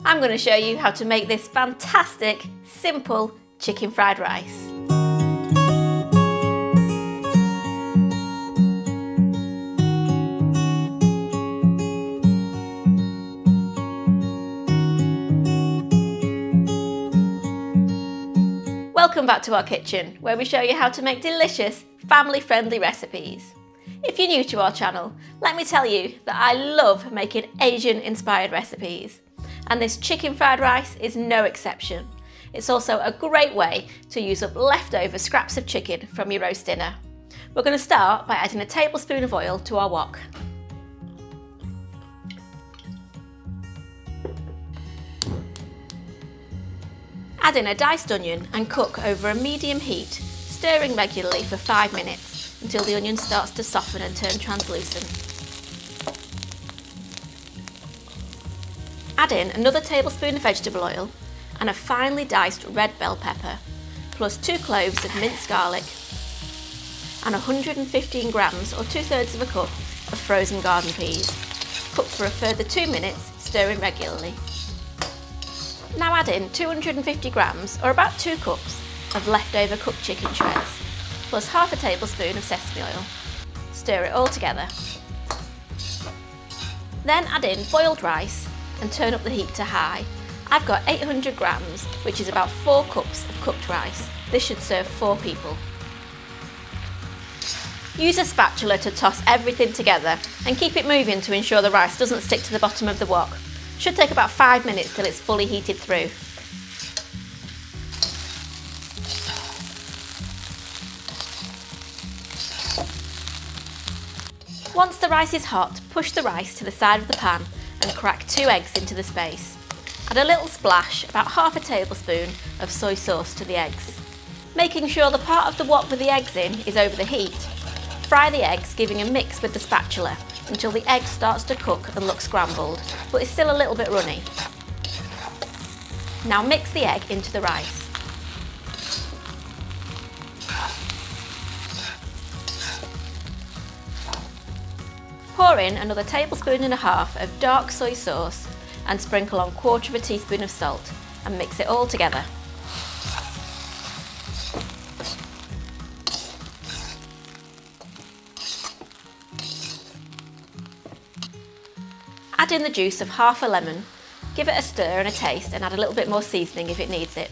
I'm going to show you how to make this fantastic, simple chicken fried rice. Welcome back to our kitchen, where we show you how to make delicious, family-friendly recipes. If you're new to our channel, let me tell you that I love making Asian-inspired recipes, and this chicken fried rice is no exception. It's also a great way to use up leftover scraps of chicken from your roast dinner. We're going to start by adding a tablespoon of oil to our wok. Add in a diced onion and cook over a medium heat, stirring regularly for 5 minutes until the onion starts to soften and turn translucent. Add in another tablespoon of vegetable oil and a finely diced red bell pepper, plus 2 cloves of minced garlic and 115 grams or 2/3 of a cup of frozen garden peas. Cook for a further 2 minutes, stirring regularly. Now add in 250 grams or about 2 cups of leftover cooked chicken shreds, plus half a tablespoon of sesame oil. Stir it all together. Then add in boiled rice and turn up the heat to high. I've got 800 grams, which is about 4 cups of cooked rice. This should serve 4 people. Use a spatula to toss everything together and keep it moving to ensure the rice doesn't stick to the bottom of the wok. Should take about 5 minutes till it's fully heated through. Once the rice is hot, push the rice to the side of the pan and crack 2 eggs into the space. Add a little splash, about half a tablespoon, of soy sauce to the eggs. Making sure the part of the wok with the eggs in is over the heat, fry the eggs, giving a mix with the spatula until the egg starts to cook and look scrambled, but is still a little bit runny. Now mix the egg into the rice. Pour in another tablespoon and a half of dark soy sauce and sprinkle on 1/4 teaspoon of salt and mix it all together. Add in the juice of half a lemon, give it a stir and a taste, and add a little bit more seasoning if it needs it.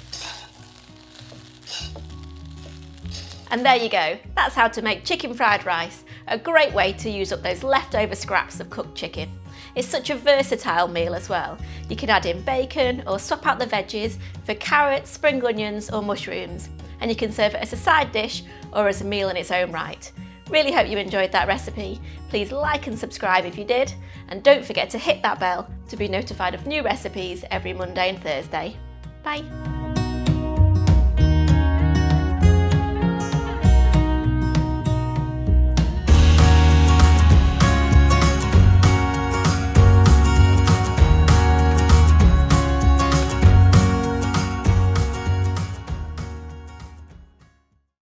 And there you go, that's how to make chicken fried rice, a great way to use up those leftover scraps of cooked chicken. It's such a versatile meal as well. You can add in bacon or swap out the veggies for carrots, spring onions or mushrooms, and you can serve it as a side dish or as a meal in its own right. Really hope you enjoyed that recipe. Please like and subscribe if you did, and don't forget to hit that bell to be notified of new recipes every Monday and Thursday. Bye!